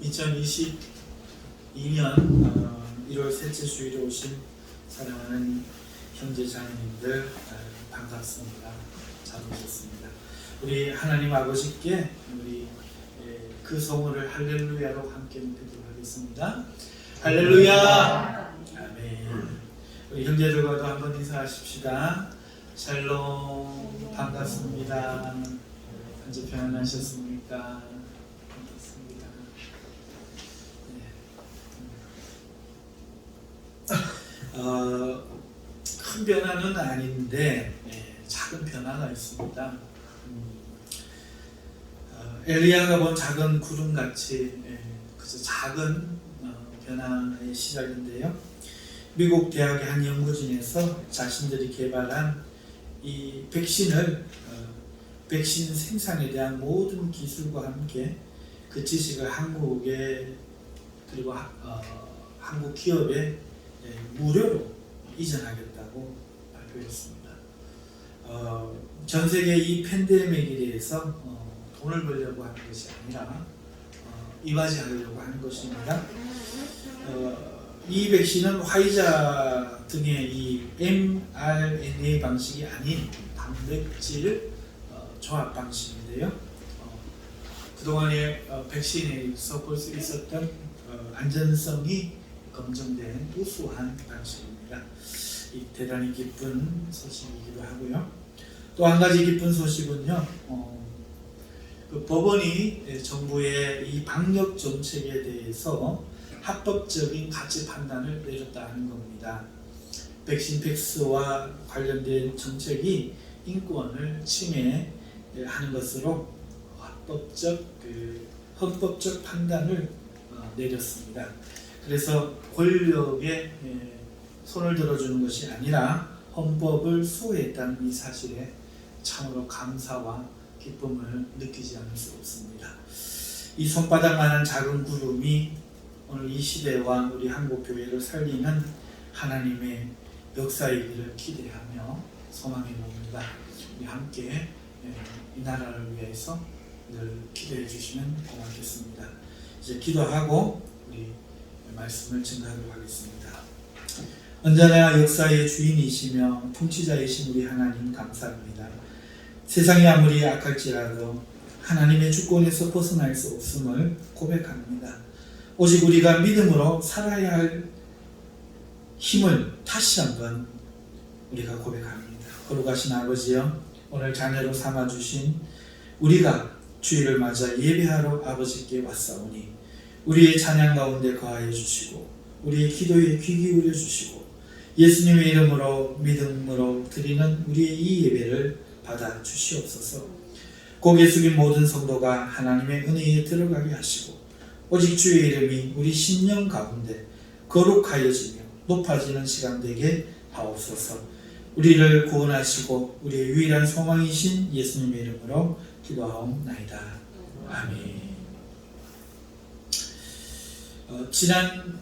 2022년 1월 셋째 주일에 오신 사랑하는 형제 자매님들 반갑습니다. 잘 오셨습니다. 우리 하나님 아버지께 우리 그 성호를 할렐루야로 함께 기도하겠습니다. 할렐루야. 아멘. 우리 형제들과도 한번 인사하십시다. 샬롬. 반갑습니다. 현재 편안하셨습니까? 반갑습니다. 큰 변화는 아닌데 작은 변화가 있습니다. 엘리야가 본 작은 구름같이 그저 작은 변화의 시작인데요. 미국 대학의 한 연구진에서 자신들이 개발한 이 백신 생산에 대한 모든 기술과 함께 그 지식을 한국에 그리고 한국 기업에 무료로 이전하겠다고 발표했습니다. 전 세계 이 팬데믹에 대해서 돈을 벌려고 하는 것이 아니라 이바지하려고 하는 것입니다. 이 백신은 화이자 등의 이 mRNA 방식이 아닌 단백질 조합 방식인데요. 그동안의 백신에서 볼 수 있었던 안전성이 검증된 우수한 방식입니다. 이 대단히 기쁜 소식이기도 하고요. 또 한 가지 기쁜 소식은요. 그 법원이 정부의 이 방역 정책에 대해서 합법적인 가치 판단을 내렸다는 겁니다. 백신 팩스와 관련된 정책이 인권을 침해하는 것으로 헌법적 판단을 내렸습니다. 그래서 권력에 손을 들어주는 것이 아니라 헌법을 수호했다는 이 사실에 참으로 감사와 기쁨을 느끼지 않을 수 없습니다. 이 손바닥만한 작은 구름이 오늘 이 시대와 우리 한국 교회를 살리는 하나님의 역사이기를 기대하며 소망해 봅니다. 우리 함께 이 나라를 위해서 늘 기도해 주시면 고맙겠습니다. 이제 기도하고 우리 말씀을 증거하도록 하겠습니다. 언제나 역사의 주인이시며 통치자이신 우리 하나님 감사합니다. 세상이 아무리 악할지라도 하나님의 주권에서 벗어날 수 없음을 고백합니다. 오직 우리가 믿음으로 살아야 할 힘을 다시 한번 우리가 고백합니다. 거룩하신 아버지여, 오늘 자녀로 삼아주신 우리가 주일을 맞아 예배하러 아버지께 왔사오니 우리의 찬양 가운데 거하여 주시고 우리의 기도에 귀 기울여 주시고 예수님의 이름으로 믿음으로 드리는 우리의 이 예배를 받아 주시옵소서. 고개 숙인 모든 성도가 하나님의 은혜에 들어가게 하시고 오직 주의 이름이 우리 심령 가운데 거룩하여지며 높아지는 시간 되게 하옵소서. 우리를 구원하시고 우리의 유일한 소망이신 예수님의 이름으로 기도하옵나이다. 아멘. 지난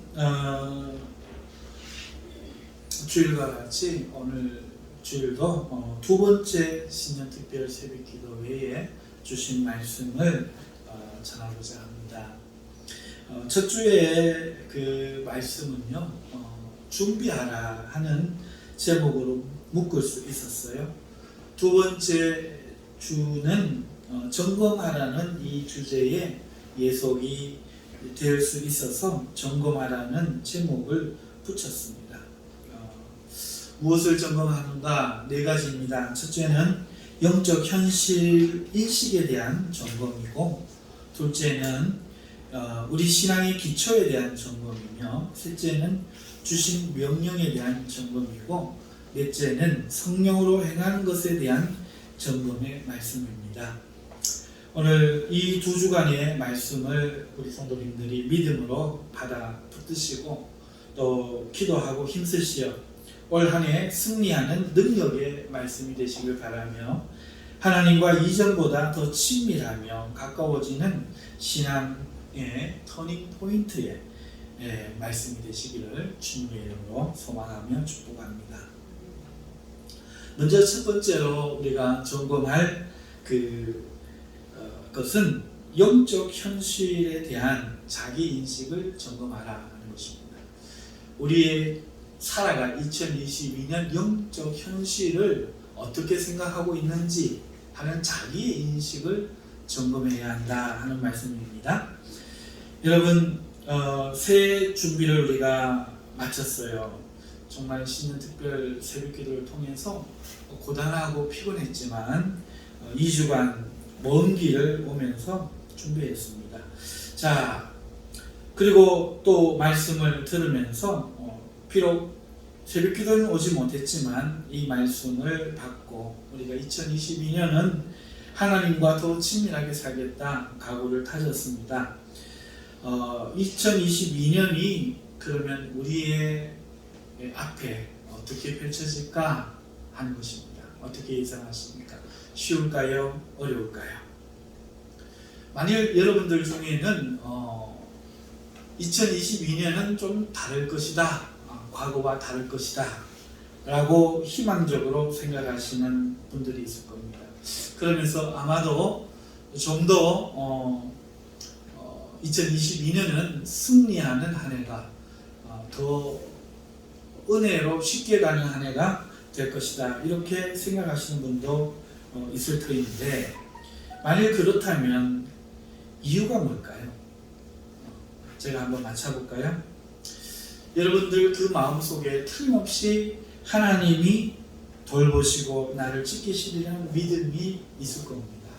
주일과 같이 오늘 주일도 두 번째 신년 특별 새벽 기도 외에 주신 말씀을 전하고자 합니다. 첫 주에 그 말씀은요, 준비하라 하는 제목으로 묶을 수 있었어요. 두 번째 주는 점검하라는 이 주제에 예속이 될 수 있어서 점검하라는 제목을 붙였습니다. 무엇을 점검하는가? 네 가지입니다. 첫째는 영적 현실 인식에 대한 점검이고, 둘째는 우리 신앙의 기초에 대한 점검이며, 셋째는 주신 명령에 대한 점검이고, 넷째는 성령으로 행하는 것에 대한 점검의 말씀입니다. 오늘 이 두 주간의 말씀을 우리 성도님들이 믿음으로 받아 붙드시고 또 기도하고 힘쓰시어 올 한 해 승리하는 능력의 말씀이 되시길 바라며 하나님과 이전보다 더 친밀하며 가까워지는 신앙의 터닝 포인트의 말씀이 되시기를 주님의 이름으로 소망하며 축복합니다. 먼저 첫 번째로 우리가 점검할 것은 영적 현실에 대한 자기 인식을 점검하라 하는 것입니다. 우리의 살아갈 2022년 영적 현실을 어떻게 생각하고 있는지 하는 자기의 인식을 점검해야 한다 하는 말씀입니다. 여러분, 새해 준비를 우리가 마쳤어요. 정말 신년 특별 새벽기도를 통해서 고단하고 피곤했지만 2주간 먼 길을 오면서 준비했습니다. 자, 그리고 또 말씀을 들으면서 비록 새벽기도는 오지 못했지만 이 말씀을 받고 우리가 2022년은 하나님과 더 친밀하게 살겠다 각오를 다졌습니다. 2022년이 그러면 우리의 앞에 어떻게 펼쳐질까 하는 것입니다. 어떻게 예상하십니까? 쉬울까요? 어려울까요? 만일 여러분들 중에는 2022년은 좀 다를 것이다, 과거와 다를 것이다 라고 희망적으로 생각하시는 분들이 있을 겁니다. 그러면서 아마도 좀 더 2022년은 승리하는 한 해가 더 은혜로 쉽게 가는 한 해가 될 것이다 이렇게 생각하시는 분도 있을 터인데, 만일 그렇다면 이유가 뭘까요? 제가 한번 맞춰볼까요? 여러분들 그 마음속에 틀림없이 하나님이 돌보시고 나를 지키시리라는 믿음이 있을 겁니다.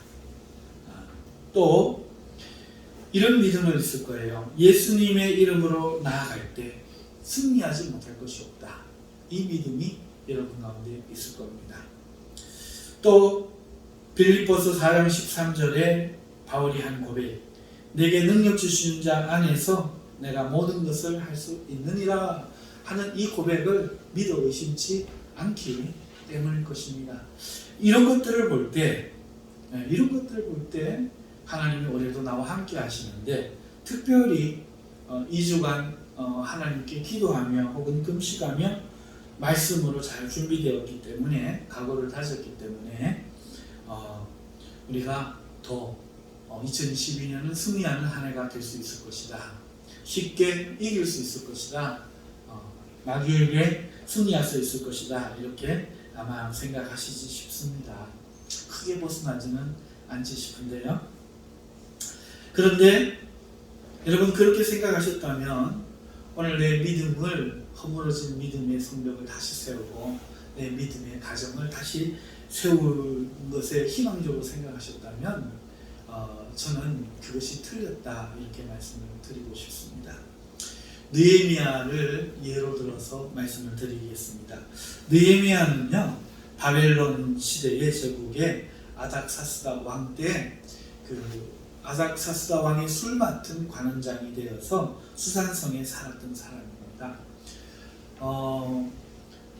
또 이런 믿음을 있을 거예요. 예수님의 이름으로 나아갈 때 승리하지 못할 것이 없다. 이 믿음이 여러분 가운데 있을 겁니다. 또 빌립보서 4장 13절에 바울이 한 고백, 내게 능력 주시는 자 안에서 내가 모든 것을 할 수 있느니라 하는 이 고백을 믿어 의심치 않기 때문일 것입니다. 이런 것들을 볼 때 하나님이 올해도 나와 함께 하시는데, 특별히 2주간 하나님께 기도하며 혹은 금식하며 말씀으로 잘 준비되었기 때문에, 각오를 다졌기 때문에 우리가 더 2022년은 승리하는 한 해가 될 수 있을 것이다. 쉽게 이길 수 있을 것이다. 마귀에게 승리할 수 있을 것이다. 이렇게 아마 생각하시지 싶습니다. 크게 벗어나지는 않지 싶은데요. 그런데 여러분, 그렇게 생각하셨다면 오늘 내 믿음을, 허물어진 믿음의 성벽을 다시 세우고 내 믿음의 가정을 다시 세울 것에 희망적으로 생각하셨다면 저는 그것이 틀렸다 이렇게 말씀을 드리고 싶습니다. 느헤미야를 예로 들어서 말씀을 드리겠습니다. 느헤미야는요, 바벨론 시대의 제국의 아닥사스다 왕 때 아닥사스다 왕의 술 맡은 관원장이 되어서 수산성에 살았던 사람입니다.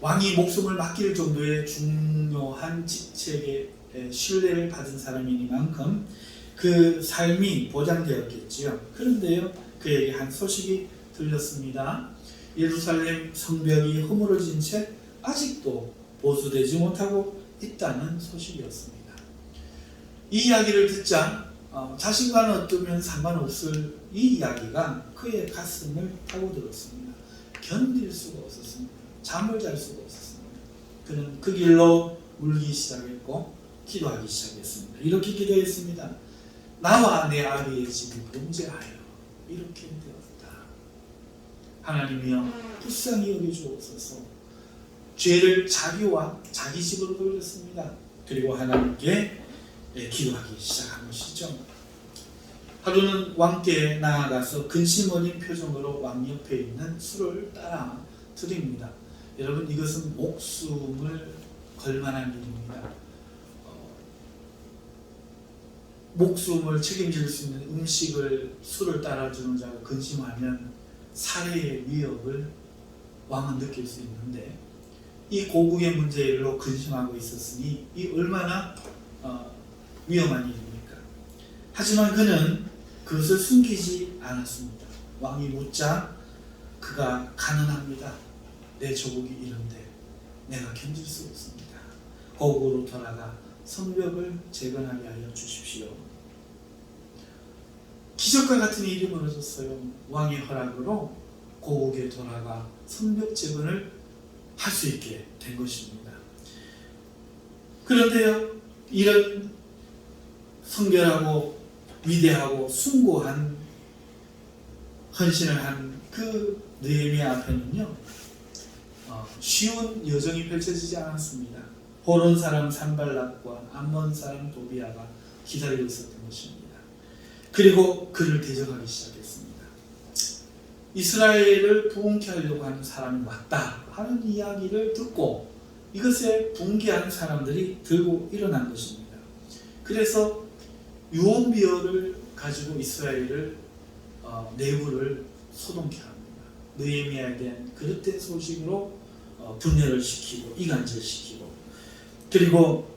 왕이 목숨을 맡길 정도의 중요한 직책에 신뢰를 받은 사람이니만큼 그 삶이 보장되었겠지요. 그런데요, 그에게 한 소식이 들렸습니다. 예루살렘 성벽이 허물어진 채 아직도 보수되지 못하고 있다는 소식이었습니다. 이 이야기를 듣자 자신과는 어쩌면 상관없을 이 이야기가 그의 가슴을 파고들었습니다. 견딜 수가 없었습니다. 잠을 잘 수가 없었습니다. 그는 그 길로 울기 시작했고 기도하기 시작했습니다. 이렇게 기도했습니다. 나와 내 아비의 집이 범죄하여 이렇게 되었다. 하나님이여, 불쌍히 여겨주옵소서. 죄를 자기와 자기 집으로 돌렸습니다. 그리고 하나님께 기도하기 시작한 것이죠. 하루는 왕께 나아가서 근심 어린 표정으로 왕 옆에 있는 술을 따라 드립니다. 여러분, 이것은 목숨을 걸만한 일입니다. 목숨을 책임질 수 있는 음식을, 술을 따라주는 자가 근심하면 살해의 위협을 왕은 느낄 수 있는데, 이 고국의 문제로 근심하고 있었으니 이 얼마나 위험한 일입니까? 하지만 그는 그것을 숨기지 않았습니다. 왕이 묻자 그가 가난합니다. 내 조국이 이런데 내가 견딜 수 없습니다. 고국으로 돌아가 성벽을 재건하게 하여 주십시오. 기적과 같은 일이 벌어졌어요. 왕의 허락으로 고국에 돌아가 성벽 재건을 할 수 있게 된 것입니다. 그런데요, 이런 성결하고 위대하고 숭고한 헌신을 한 그 느헤미야 앞에는요, 쉬운 여정이 펼쳐지지 않았습니다. 호론 사람 산발락과 암몬 사람 도비아가 기다리고 있었던 것입니다. 그리고 그를 대적하기 시작했습니다. 이스라엘을 부흥케 하려고 하는 사람이 왔다 하는 이야기를 듣고 이것에 붕괴한 사람들이 들고 일어난 것입니다. 그래서 유언비어를 가지고 이스라엘을 내부를 소동케 합니다. 느헤미야에 대한 그릇된 소식으로 분열을 시키고 이간질시키고, 그리고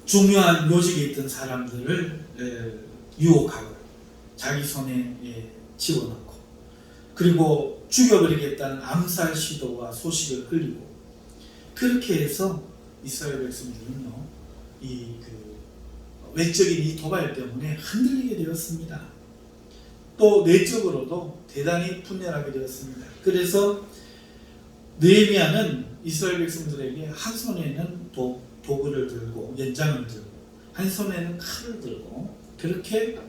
중요한 요직에 있던 사람들을 유혹하고 자기 손에 집어넣고, 그리고 죽여버리겠다는 암살 시도와 소식을 흘리고, 그렇게 해서 이스라엘 백성들은요, 외적인 이 도발 때문에 흔들리게 되었습니다. 또 내적으로도 대단히 분열하게 되었습니다. 그래서 느헤미야는 이스라엘 백성들에게 한 손에는 도구를 들고 연장을 들고 한 손에는 칼을 들고 그렇게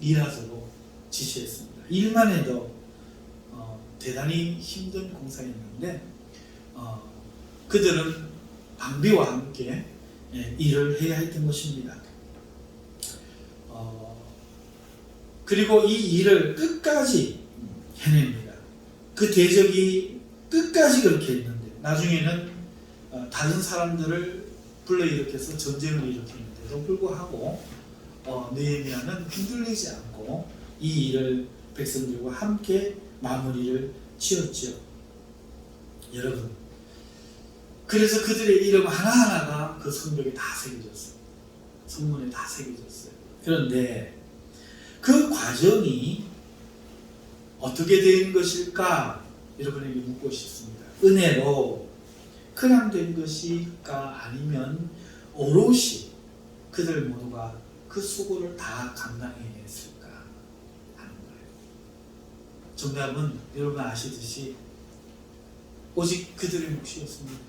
일하도록 지시했습니다. 일만 해도 대단히 힘든 공사였는데 그들은 방비와 함께 일을 해야 했던 것입니다. 그리고 이 일을 끝까지 해냅니다. 그 대적이 끝까지 그렇게 했는데 나중에는 다른 사람들을 불러일으켜서 전쟁을 일으키는데도 불구하고 느헤미야는 흔들리지 않고 이 일을 백성들과 함께 마무리를 지었죠. 여러분, 그래서 그들의 이름 하나하나가 그 성벽에 다 새겨졌어요. 성문에 다 새겨졌어요. 그런데 그 과정이 어떻게 된 것일까? 여러분에게 묻고 싶습니다. 은혜로 그냥 된 것일까? 아니면 오롯이 그들 모두가 그 수고를 다 감당해냈을까 하는 거예요. 정답은 여러분 아시듯이 오직 그들의 몫이었습니다.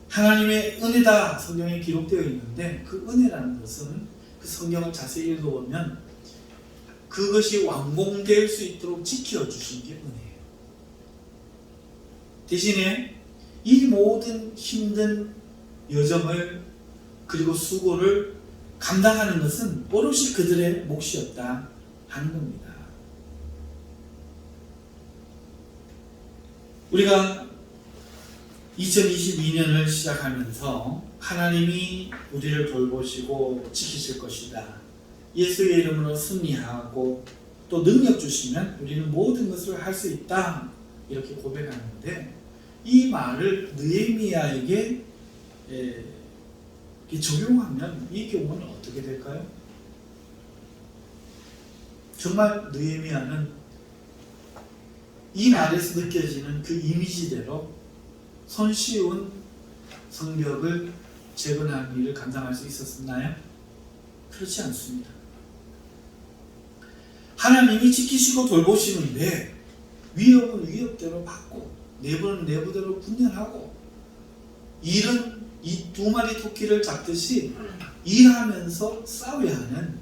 하나님의 은혜다 성경에 기록되어 있는데 그 은혜라는 것은 그 성경을 자세히 읽어보면 그것이 완공될 수 있도록 지켜주신 게 은혜예요. 대신에 이 모든 힘든 여정을 그리고 수고를 감당하는 것은 오롯이 그들의 몫이었다 하는 겁니다. 우리가 2022년을 시작하면서 하나님이 우리를 돌보시고 지키실 것이다. 예수의 이름으로 승리하고 또 능력 주시면 우리는 모든 것을 할 수 있다. 이렇게 고백하는데 이 말을 느헤미야에게 적용하면 이 경우는 어떻게 될까요? 정말 느헤미야는 이 말에서 느껴지는 그 이미지대로 손쉬운 성벽을 재건하는 일을 감당할 수 있었나요? 그렇지 않습니다. 하나님이 지키시고 돌보시는데 위협은 위협대로 받고 내부는 내부대로 분열하고 일은 이 두 마리 토끼를 잡듯이 일하면서 싸워야 하는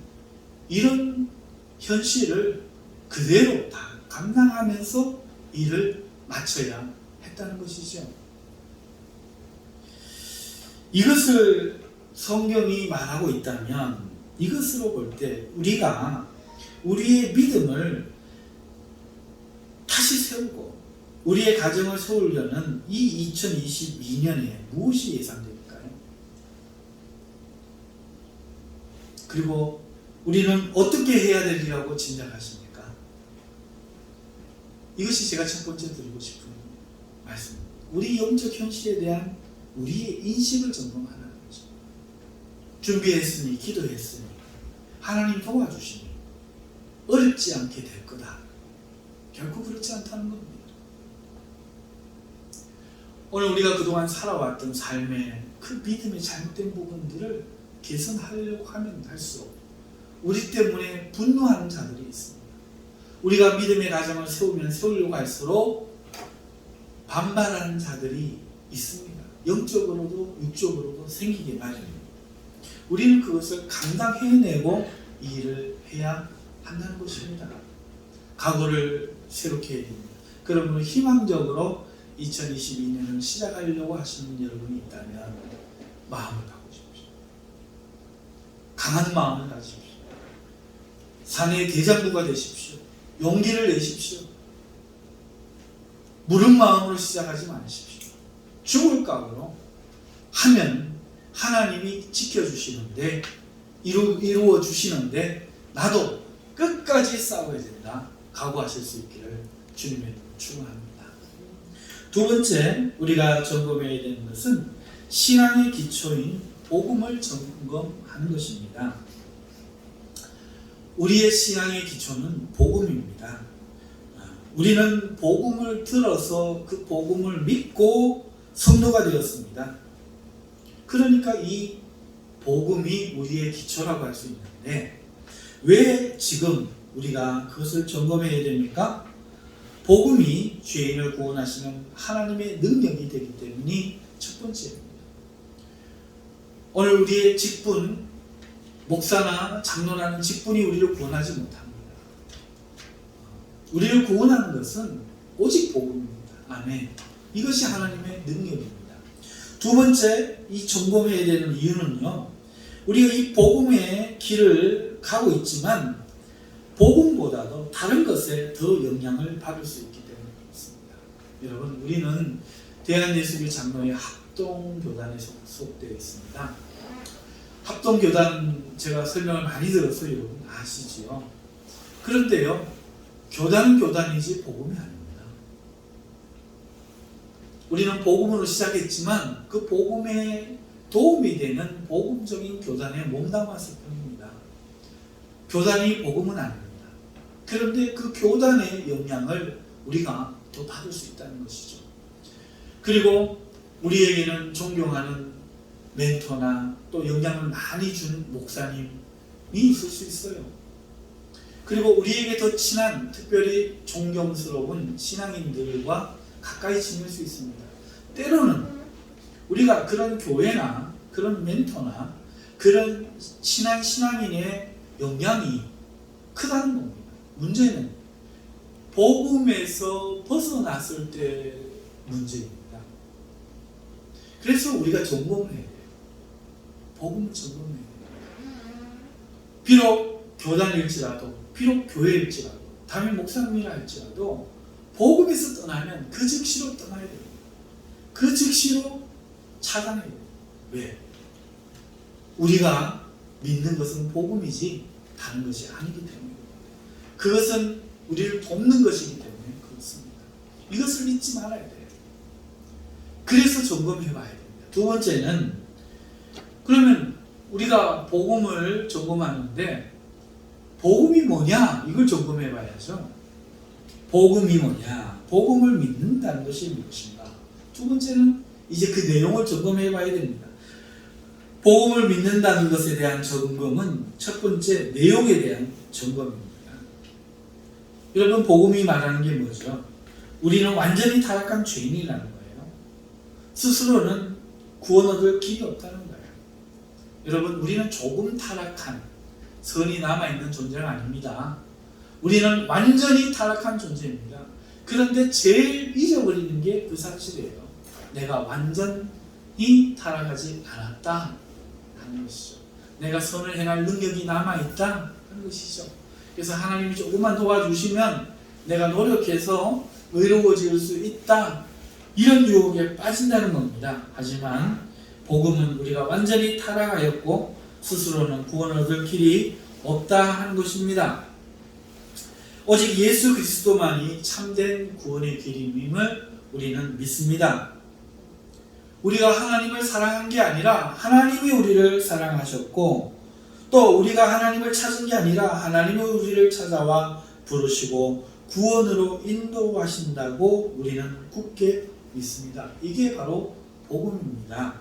이런 현실을 그대로 다 감당하면서 일을 마쳐야 했다는 것이죠. 이것을 성경이 말하고 있다면 이것으로 볼 때 우리가 우리의 믿음을 다시 세우고 우리의 가정을 세우려는 이 2022년에 무엇이 예상될까요? 그리고 우리는 어떻게 해야 되리라고 짐작하십니까? 이것이 제가 첫 번째 드리고 싶은 말씀입니다. 우리 영적 현실에 대한 우리의 인식을 점검하는 거죠. 준비했으니 기도했으니 하나님 도와주시니 어렵지 않게 될 거다. 결코 그렇지 않다는 겁니다. 오늘 우리가 그동안 살아왔던 삶의 그 믿음의 잘못된 부분들을 개선하려고 하면 할수록 우리 때문에 분노하는 자들이 있습니다. 우리가 믿음의 가정을 세우면 세우려고 할수록 반발하는 자들이 있습니다. 영적으로도 육적으로도 생기게 마련입니다. 우리는 그것을 감당해내고 이 일을 해야 한다는 것입니다. 각오를 새롭게 해야 됩니다. 그러므로 희망적으로 2022년을 시작하려고 하시는 여러분이 있다면 마음을 바꾸십시오. 강한 마음을 가지십시오. 사내의 대장부가 되십시오. 용기를 내십시오. 무른 마음으로 시작하지 마십시오. 죽을 각오로 하면 하나님이 지켜주시는데 이루어 주시는데 나도 끝까지 싸워야 된다. 각오하실 수 있기를 주님의 축원합니다. 두 번째 우리가 점검해야 되는 것은 신앙의 기초인 복음을 점검하는 것입니다. 우리의 신앙의 기초는 복음입니다. 우리는 복음을 들어서 그 복음을 믿고 성도가 되었습니다. 그러니까 이 복음이 우리의 기초라고 할 수 있는데 왜 지금 우리가 그것을 점검해야 됩니까? 복음이 죄인을 구원하시는 하나님의 능력이 되기 때문이 첫 번째입니다. 오늘 우리의 직분, 목사나 장로라는 직분이 우리를 구원하지 못합니다. 우리를 구원하는 것은 오직 복음입니다. 아멘. 이것이 하나님의 능력입니다. 두 번째, 이 점검해야 되는 이유는요, 우리가 이 복음의 길을 가고 있지만 복음보다도 다른 것에 더 영향을 받을 수 있기 때문에 그렇습니다. 여러분, 우리는 대한예수교 장로의 합동교단에 소속되어 있습니다. 합동교단 제가 설명을 많이 들어서 여러분 아시지요? 그런데요, 교단은 교단이지 복음이 아닙니다. 우리는 복음으로 시작했지만 그 복음에 도움이 되는 복음적인 교단에 몸담았을 뿐입니다. 교단이 복음은 아닙니다. 그런데 그 교단의 영향을 우리가 더 받을 수 있다는 것이죠. 그리고 우리에게는 존경하는 멘토나 또 영향을 많이 준 목사님이 있을 수 있어요. 그리고 우리에게 더 친한 특별히 존경스러운 신앙인들과 가까이 지낼 수 있습니다. 때로는 우리가 그런 교회나 그런 멘토나 그런 친한 신앙인의 영향이 크다는 겁니다. 문제는 복음에서 벗어났을 때 문제입니다. 그래서 우리가 점검해야 돼요. 복음을 점검해야 돼요. 비록 교단일지라도, 비록 교회일지라도, 담임 목사님이라 할지라도 복음에서 떠나면 그 즉시로 떠나야 돼요. 그 즉시로 차단해야 돼요. 왜? 우리가 믿는 것은 복음이지 다른 것이 아니기 때문에 그것은 우리를 돕는 것이기 때문에 그렇습니다. 이것을 잊지 말아야 돼요. 그래서 점검해 봐야 됩니다. 두 번째는 그러면 우리가 복음을 점검하는데 복음이 뭐냐? 이걸 점검해 봐야죠. 복음이 뭐냐? 복음을 믿는다는 것이 무엇인가? 두 번째는 이제 그 내용을 점검해 봐야 됩니다. 복음을 믿는다는 것에 대한 점검은 첫 번째 내용에 대한 점검입니다. 여러분, 복음이 말하는 게 뭐죠? 우리는 완전히 타락한 죄인이라는 거예요. 스스로는 구원 얻을 길이 없다는 거예요. 여러분, 우리는 조금 타락한 선이 남아있는 존재가 아닙니다. 우리는 완전히 타락한 존재입니다. 그런데 제일 잊어버리는 게 그 사실이에요. 내가 완전히 타락하지 않았다 하는 것이죠. 내가 선을 행할 능력이 남아있다 하는 것이죠. 그래서 하나님이 조금만 도와주시면 내가 노력해서 의로워질 수 있다, 이런 유혹에 빠진다는 겁니다. 하지만 복음은 우리가 완전히 타락하였고 스스로는 구원을 얻을 길이 없다 하는 것입니다. 오직 예수 그리스도만이 참된 구원의 길임을 우리는 믿습니다. 우리가 하나님을 사랑한 게 아니라 하나님이 우리를 사랑하셨고, 또 우리가 하나님을 찾은 게 아니라 하나님이 우리를 찾아와 부르시고 구원으로 인도하신다고 우리는 굳게 믿습니다. 이게 바로 복음입니다.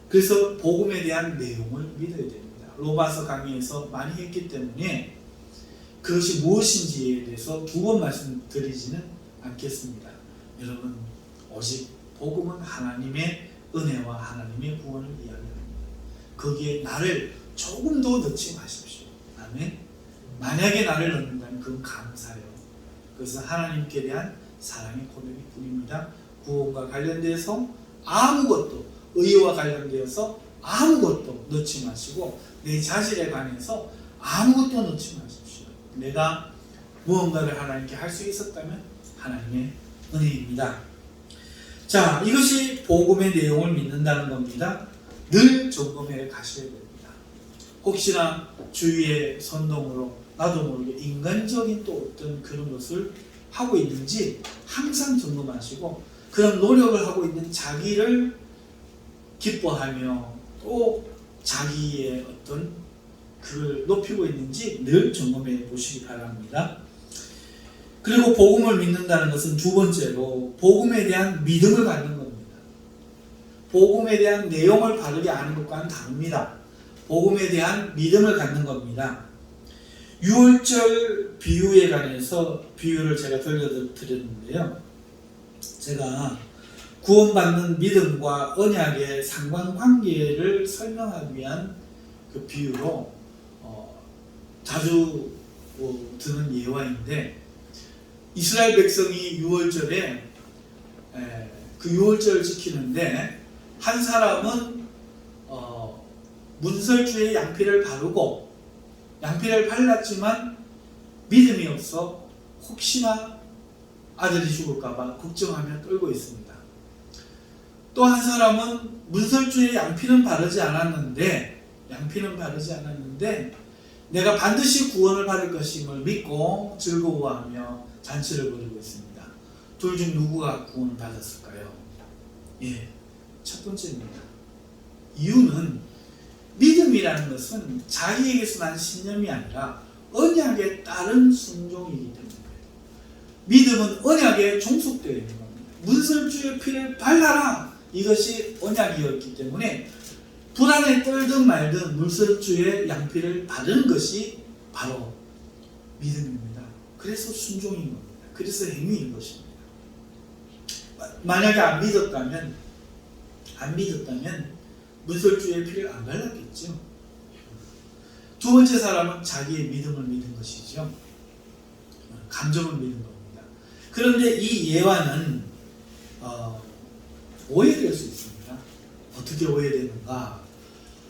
그래서 복음에 대한 내용을 믿어야 됩니다. 로마서 강의에서 많이 했기 때문에 그것이 무엇인지에 대해서 두 번 말씀드리지는 않겠습니다. 여러분, 오직 복음은 하나님의 은혜와 하나님의 구원을 이야기합니다. 거기에 나를 조금 더 넣지 마십시오. 아멘. 만약에 나를 넣는다면 그건 감사해요. 그것은 하나님께 대한 사랑의 고백일 뿐입니다. 구원과 관련돼서 아무것도, 의와 관련되어서 아무것도 넣지 마시고 내 자신에 관해서 아무것도 넣지 마십시오. 내가 무언가를 하나님께 할 수 있었다면 하나님의 은혜입니다. 자, 이것이 복음의 내용을 믿는다는 겁니다. 늘 점검해 가셔야 됩니다. 혹시나 주위의 선동으로 나도 모르게 인간적인 또 어떤 그런 것을 하고 있는지 항상 점검하시고, 그런 노력을 하고 있는 자기를 기뻐하며 또 자기의 어떤 그걸 높이고 있는지 늘 점검해 보시기 바랍니다. 그리고 복음을 믿는다는 것은 두 번째로 복음에 대한 믿음을 갖는 겁니다. 복음에 대한 내용을 바르게 아는 것과는 다릅니다. 복음에 대한 믿음을 갖는 겁니다. 유월절 비유에 관해서 비유를 제가 들려드렸는데요. 제가 구원받는 믿음과 언약의 상관관계를 설명하기 위한 그 비유로 자주 드는 예화인데, 이스라엘 백성이 유월절에 그 유월절을 지키는데 한 사람은 문설주에 양피를 바르고 양피를 발랐지만 믿음이 없어 혹시나 아들이 죽을까봐 걱정하며 떨고 있습니다. 또 한 사람은 문설주에 양피는 바르지 않았는데 내가 반드시 구원을 받을 것임을 믿고 즐거워하며 잔치를 벌이고 있습니다. 둘 중 누구가 구원을 받았을까요? 첫 번째입니다. 이유는 믿음이라는 것은 자기에게서 난 신념이 아니라 언약에 따른 순종이기 때문입니다. 믿음은 언약에 종속되어 있는 겁니다. 문설주의 피를 발라라! 이것이 언약이었기 때문에 불안에 떨든 말든 문설주의 양피를 바르는 것이 바로 믿음입니다. 그래서 순종인 겁니다. 그래서 행위인 것입니다. 만약에 안 믿었다면 문설주의 피를 안 발랐겠죠. 두 번째 사람은 자기의 믿음을 믿은 것이죠. 감정을 믿은 겁니다. 그런데 이 예화는 오해될 수 있습니다. 어떻게 오해되는가?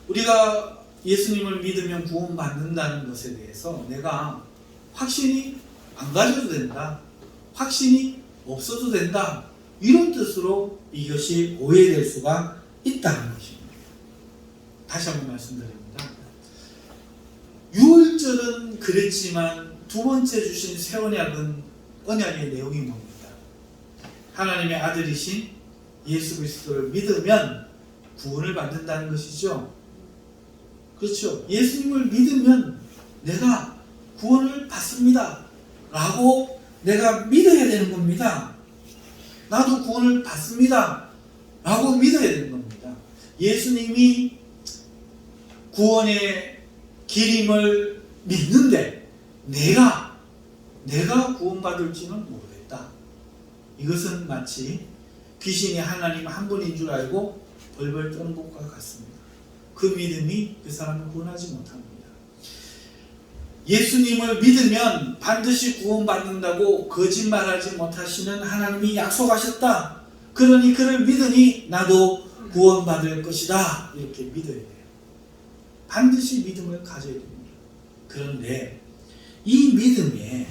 우리가 예수님을 믿으면 구원받는다는 것에 대해서 내가 확신이 안 가져도 된다, 확신이 없어도 된다, 이런 뜻으로 이것이 오해될 수가 있다는 것입니다. 다시 한번 말씀드립니다. 유월절은 그랬지만 두 번째 주신 새 언약은 언약의 내용이 뭡니까? 하나님의 아들이신 예수 그리스도를 믿으면 구원을 받는다는 것이죠. 그렇죠. 예수님을 믿으면 내가 구원을 받습니다 라고 내가 믿어야 되는 겁니다. 나도 구원을 받습니다 라고 믿어야 되는 겁니다. 예수님이 구원의 길임을 믿는데 내가 구원받을지는 모르겠다. 이것은 마치 귀신이 하나님 한 분인 줄 알고 벌벌 떠는 것과 같습니다. 그 믿음이 그 사람을 구원하지 못합니다. 예수님을 믿으면 반드시 구원받는다고 거짓말하지 못하시는 하나님이 약속하셨다. 그러니 그를 믿으니 나도 구원받을 것이다. 이렇게 믿어야 돼요. 반드시 믿음을 가져야 됩니다. 그런데 이 믿음에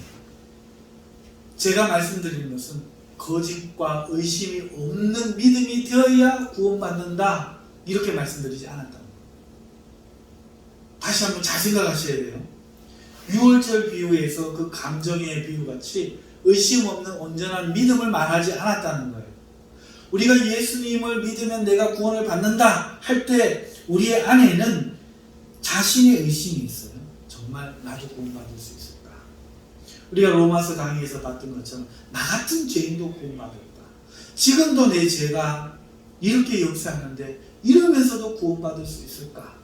제가 말씀드린 것은 거짓과 의심이 없는 믿음이 되어야 구원받는다, 이렇게 말씀드리지 않았다는 거예요. 다시 한번 잘 생각하셔야 돼요. 유월절 비유에서 그 감정의 비유같이 의심 없는 온전한 믿음을 말하지 않았다는 거예요. 우리가 예수님을 믿으면 내가 구원을 받는다 할 때 우리의 안에는 자신의 의심이 있어요. 정말 나도 구원받을 수 있을까? 우리가 로마서 강의에서 봤던 것처럼 나 같은 죄인도 구원받을까? 지금도 내 죄가 이렇게 역사하는데 이러면서도 구원받을 수 있을까?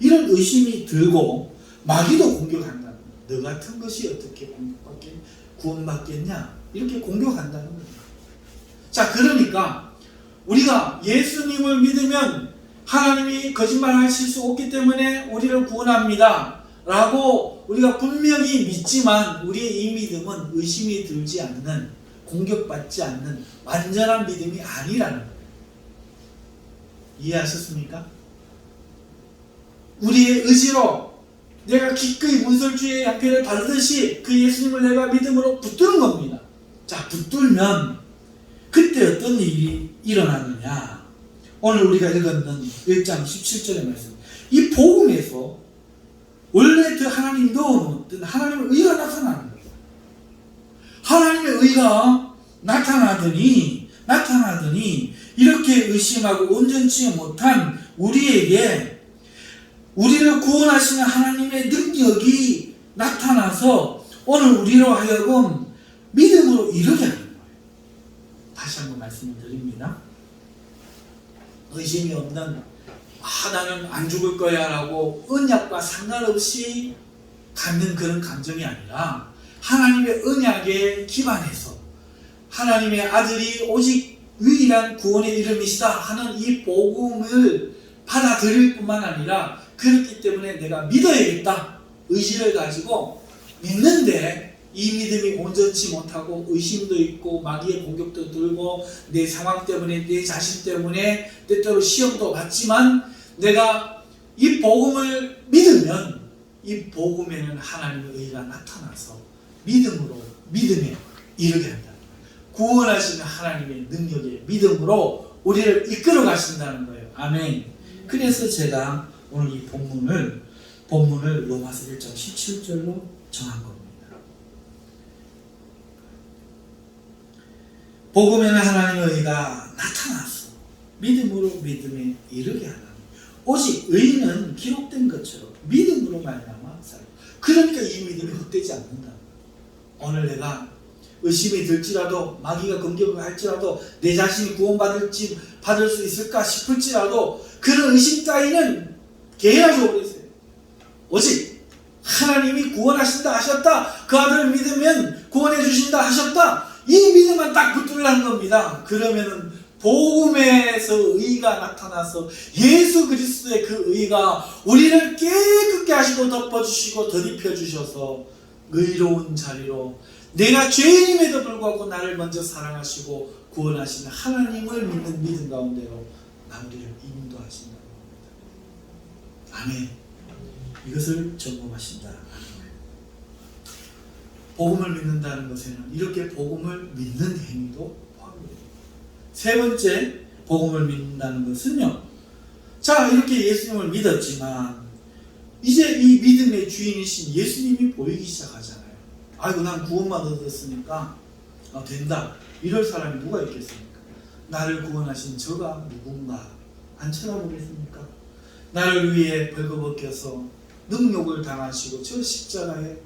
이런 의심이 들고 마귀도 공격한다. 너 같은 것이 어떻게 구원받겠냐? 이렇게 공격한다는 거예요. 자, 그러니까 우리가 예수님을 믿으면 하나님이 거짓말하실 수 없기 때문에 우리를 구원합니다 라고 우리가 분명히 믿지만 우리의 이 믿음은 의심이 들지 않는, 공격받지 않는 완전한 믿음이 아니라는 거예요. 이해하셨습니까? 우리의 의지로 내가 기꺼이 문설주의 양패를 받듯이 그 예수님을 내가 믿음으로 붙드는 겁니다. 자, 붙들면 그때 어떤 일이 일어나느냐? 오늘 우리가 읽었는 1장 17절의 말씀. 이 복음에서 원래 그 하나님 넣어놓았던 하나님의 의가 나타나는 거예요. 하나님의 의가 나타나더니 이렇게 의심하고 온전치 못한 우리에게 우리를 구원하시는 하나님의 능력이 나타나서 오늘 우리로 하여금 믿음으로 이르게 하는 거예요. 다시 한번 말씀을 드립니다. 의심이 없는 나는 안 죽을 거야 라고 언약과 상관없이 갖는 그런 감정이 아니라 하나님의 언약에 기반해서 하나님의 아들이 오직 유일한 구원의 이름이시다 하는 이 복음을 받아들일 뿐만 아니라 그렇기 때문에 내가 믿어야겠다 의지를 가지고 믿는데 이 믿음이 온전치 못하고 의심도 있고 마귀의 공격도 들고 내 상황 때문에 내 자신 때문에 때때로 시험도 받지만 내가 이 복음을 믿으면 이 복음에는 하나님의 의가 나타나서 믿음에 이르게 한다. 구원하시는 하나님의 능력의 믿음으로 우리를 이끌어 가신다는 거예요. 아멘. 그래서 제가 오늘 이 본문을 로마서 1장 17절로 정한 겁니다. 복음에는 하나님의 의가 나타났어. 믿음으로 믿음에 이르게 하라. 오직 의는 기록된 것처럼 믿음으로 말미암아 살아. 그러니까 이 믿음이 헛되지 않는다. 오늘 내가 의심이 들지라도 마귀가 공격을 할지라도 내 자신이 구원받을 수 있을까 싶을지라도 그런 의심 따위는 개야죠. 그랬어요. 오직 하나님이 구원하신다 하셨다. 그 아들을 믿으면 구원해 주신다 하셨다. 이 믿음만 딱 붙들라는 겁니다. 그러면은 복음에서 의가 나타나서 예수 그리스도의 그 의가 우리를 깨끗게 하시고 덮어주시고 더입혀주셔서 의로운 자리로 내가 죄인임에도 불구하고 나를 먼저 사랑하시고 구원하시는 하나님을 믿는 믿음 가운데로 우리를 인도하신다는 겁니다. 아멘. 이것을 점검하신다. 복음을 믿는다는 것에는 이렇게 복음을 믿는 행위도 포함됩니다. 세 번째, 복음을 믿는다는 것은요. 자, 이렇게 예수님을 믿었지만 이제 이 믿음의 주인이신 예수님이 보이기 시작하잖아요. 아이고, 난 구원만 얻었으니까 된다. 이럴 사람이 누가 있겠습니까? 나를 구원하신 저가 누군가 안 쳐다보겠습니까? 나를 위해 벌거벗겨서 능욕을 당하시고 저 십자가에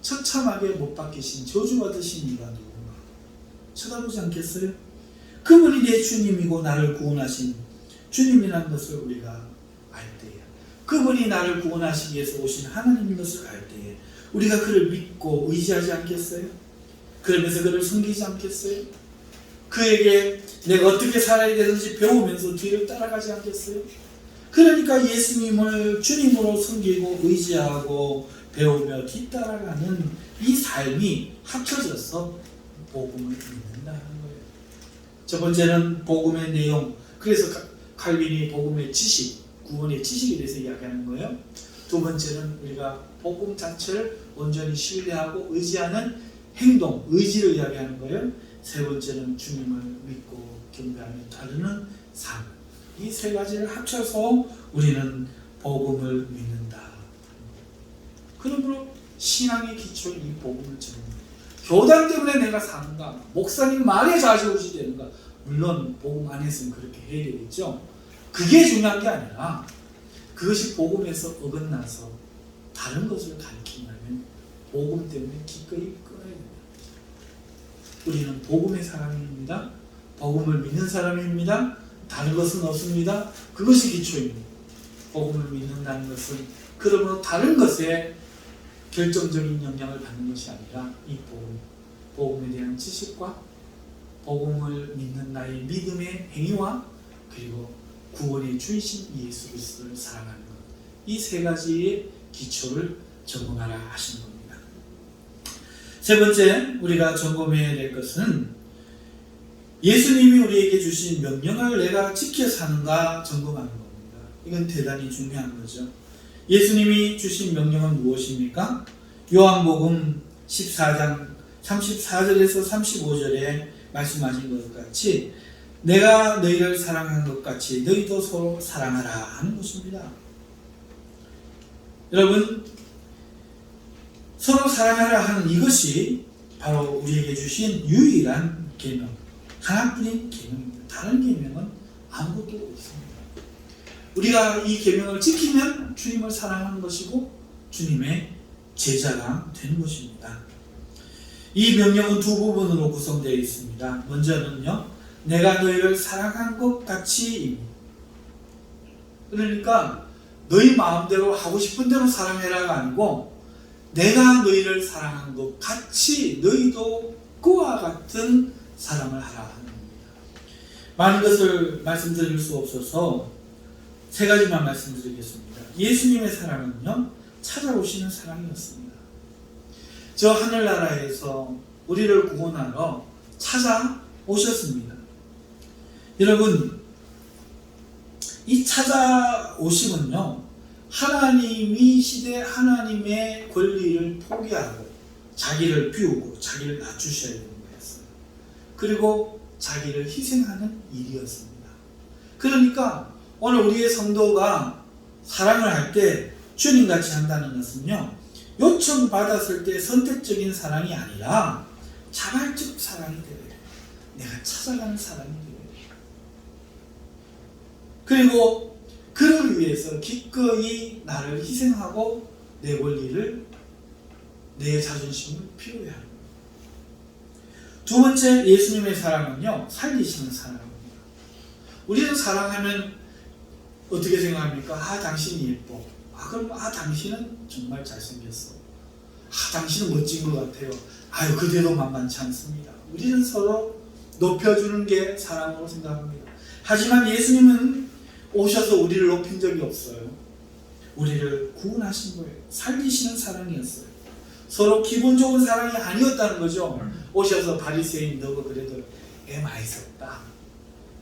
처참하게 못 박히신 저주받으신 이가 누군가 쳐다보지 않겠어요? 그분이 내 주님이고 나를 구원하신 주님이라는 것을 우리가 알 때에, 그분이 나를 구원하시기 위해서 오신 하나님인 것을 알 때에 우리가 그를 믿고 의지하지 않겠어요? 그러면서 그를 섬기지 않겠어요? 그에게 내가 어떻게 살아야 되는지 배우면서 뒤를 따라가지 않겠어요? 그러니까 예수님을 주님으로 섬기고 의지하고 배우며 뒤따라가는 이 삶이 합쳐져서 복음을 믿는다는 거예요. 첫 번째는 복음의 내용. 그래서 칼빈이 복음의 지식, 구원의 지식에 대해서 이야기하는 거예요. 두 번째는 우리가 복음 자체를 온전히 신뢰하고 의지하는 행동, 의지를 이야기하는 거예요. 세 번째는 주님을 믿고 경배하며 따르는 삶. 이 세 가지를 합쳐서 우리는 복음을 믿는다. 그러므로 신앙의 기초인 이 복음을 전합니다. 교단 때문에 내가 사는가? 목사님 말에 좌지우지 되는가? 물론 복음 안에서는 그렇게 해야 되겠죠. 그게 중요한 게 아니라 그것이 복음에서 어긋나서 다른 것을 가르친다면 복음 때문에 기꺼이 끊어야 됩니다. 우리는 복음의 사람입니다. 복음을 믿는 사람입니다. 다른 것은 없습니다. 그것이 기초입니다. 복음을 믿는다는 것은 그러므로 다른 것에 결정적인 영향을 받는 것이 아니라 이 복음에 대한 지식과 복음을 믿는 나의 믿음의 행위와 그리고 구원의 주이신 예수 그리스도를 사랑하는 것, 이 세 가지의 기초를 점검하라 하시는 겁니다. 세 번째 우리가 점검해야 될 것은 예수님이 우리에게 주신 명령을 내가 지켜 사는가 점검하는 겁니다. 이건 대단히 중요한 거죠. 예수님이 주신 명령은 무엇입니까? 요한복음 14장 34절에서 35절에 말씀하신 것 같이 내가 너희를 사랑한 것 같이 너희도 서로 사랑하라 하는 것입니다. 여러분, 서로 사랑하라 하는 이것이 바로 우리에게 주신 유일한 계명, 하나뿐인 계명입니다. 다른 계명은 아무것도 없습니다. 우리가 이 계명을 지키면 주님을 사랑하는 것이고 주님의 제자가 되는 것입니다. 이 명령은 두 부분으로 구성되어 있습니다. 먼저는요, 내가 너희를 사랑한 것 같이, 그러니까 너희 마음대로 하고 싶은 대로 사랑해라가 아니고 내가 너희를 사랑한 것 같이 너희도 그와 같은 사랑을 하라 하는 겁니다. 많은 것을 말씀드릴 수 없어서 세 가지만 말씀드리겠습니다. 예수님의 사랑은요, 찾아오시는 사랑이었습니다. 저 하늘나라에서 우리를 구원하러 찾아오셨습니다. 여러분, 이 찾아오심은요, 하나님이 시대 하나님의 권리를 포기하고 자기를 비우고 자기를 낮추셔야 되는 거였어요. 그리고 자기를 희생하는 일이었습니다. 그러니까 오늘 우리의 성도가 사랑을 할 때 주님같이 한다는 것은요, 요청받았을 때 선택적인 사랑이 아니라 자발적 사랑이 되어야 돼요. 내가 찾아가는 사랑이 되어야 돼요. 그리고 그를 위해서 기꺼이 나를 희생하고 내 권리를, 내 자존심을 필요해 합니다. 두 번째, 예수님의 사랑은요, 살리시는 사랑입니다. 우리는 사랑하면 어떻게 생각합니까? 아, 당신이 예뻐. 아, 그럼 당신은 정말 잘생겼어. 당신은 멋진 것 같아요. 아유, 그대로 만만치 않습니다. 우리는 서로 높여주는 게 사랑으로 생각합니다. 하지만 예수님은 오셔서 우리를 높인 적이 없어요. 우리를 구원하신 거예요. 살리시는 사랑이었어요. 서로 기분 좋은 사랑이 아니었다는 거죠. 오셔서 바리새인 너가 그래도 애 많이 썼다.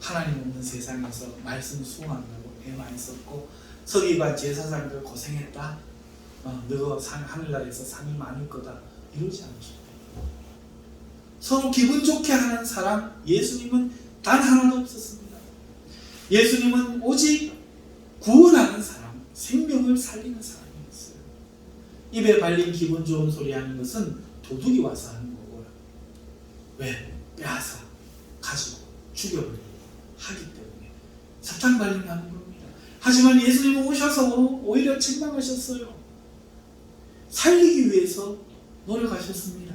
하나님 없는 세상에서 말씀 수행한다고 애 많이 썼고 서기관 제사장들 고생했다. 너가 하늘나라에서 상이 많을 거다. 이러지 않죠. 서로 기분 좋게 하는 사람, 예수님은 단 하나도 없었습니다. 예수님은 오직 구원하는 사람, 생명을 살리는 사람이었어요. 입에 발린 기분 좋은 소리 하는 것은 도둑이 와서 하는 거고요. 왜? 빼앗아 가지고 죽여버리고 하기 때문에 사탄 발림하는 겁니다. 하지만 예수님은 오셔서 오히려 책망하셨어요. 살리기 위해서 노력하셨습니다.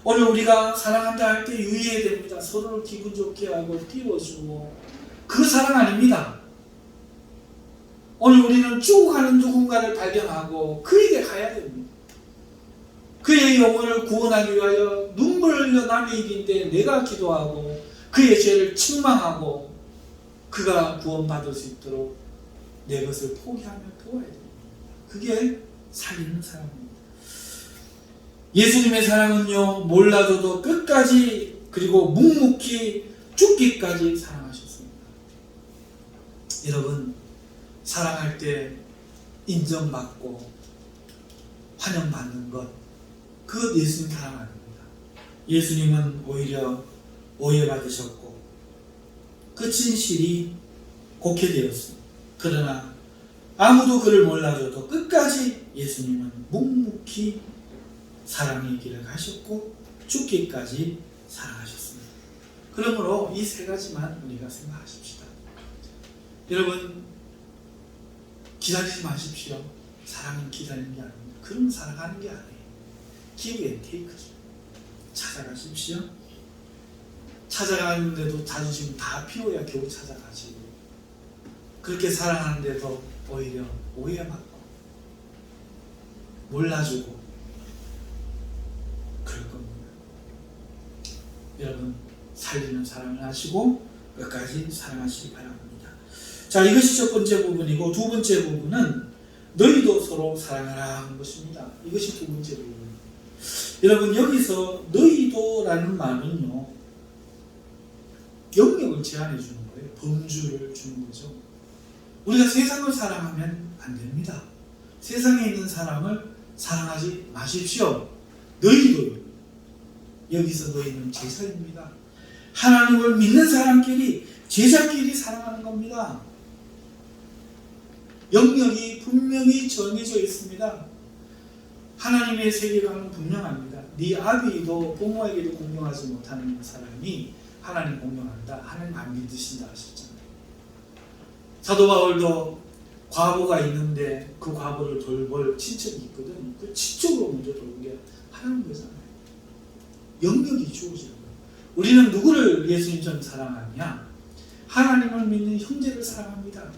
오늘 우리가 사랑한다 할 때 유의해야 됩니다. 서로를 기분 좋게 하고 띄워주고 그 사랑 아닙니다. 오늘 우리는 죽어가는 누군가를 발견하고 그에게 가야 됩니다. 그의 영혼을 구원하기 위하여 눈물을 흘려 남의 일인데 내가 기도하고 그의 죄를 책망하고 그가 구원받을 수 있도록 내 것을 포기하며 도와야 됩니다. 그게 살리는 사랑입니다. 예수님의 사랑은요, 몰라줘도 끝까지 그리고 묵묵히 죽기까지 사랑하셨습니다. 여러분, 사랑할 때 인정받고 환영받는 것, 그것 예수님 사랑 아닙니다. 예수님은 오히려 오해받으셨고 그 진실이 곡해되었습니다. 그러나 아무도 그를 몰라줘도 끝까지 예수님은 묵묵히 사랑의 길을 가셨고 죽기까지 사랑하셨습니다. 그러므로 이 세 가지만 우리가 생각하십시다. 여러분, 기다리지 마십시오. 사랑은 기다리는 게 아닙니다. 그런 사랑하는 게 아니에요. 기브 앤 테이크죠. 찾아가십시오. 찾아가는데도 자존심 다 피워야 겨우 찾아가지. 그렇게 사랑하는데도 오히려 오해받고 몰라주고 그럴 겁니다. 여러분, 살리는 사랑을 하시고 끝까지 사랑하시기 바랍니다. 자, 이것이 첫 번째 부분이고, 두 번째 부분은 너희도 서로 사랑하라 하는 것입니다. 이것이 두 번째 부분입니다. 여러분, 여기서 너희도라는 말은요, 영역을 제한해 주는 거예요. 범주를 주는 거죠. 우리가 세상을 사랑하면 안 됩니다. 세상에 있는 사람을 사랑하지 마십시오. 너희도, 여기서 너희는 제자입니다. 하나님을 믿는 사람끼리, 제자끼리 사랑하는 겁니다. 영역이 분명히 정해져 있습니다. 하나님의 세계관은 분명합니다. 네 아비도 부모에게도 공경하지 못하는 사람이 하나님 공경한다, 하나님 안 믿으신다 하셨잖아요. 사도 바울도 과부가 있는데 그 과부를 돌볼 친척이 있거든. 그 친척으로 먼저 돌는 게 하나님 거잖아요. 영역이 주어지는 거예요. 우리는 누구를 예수님처럼 사랑하냐? 하나님을 믿는 형제를 사랑합니다.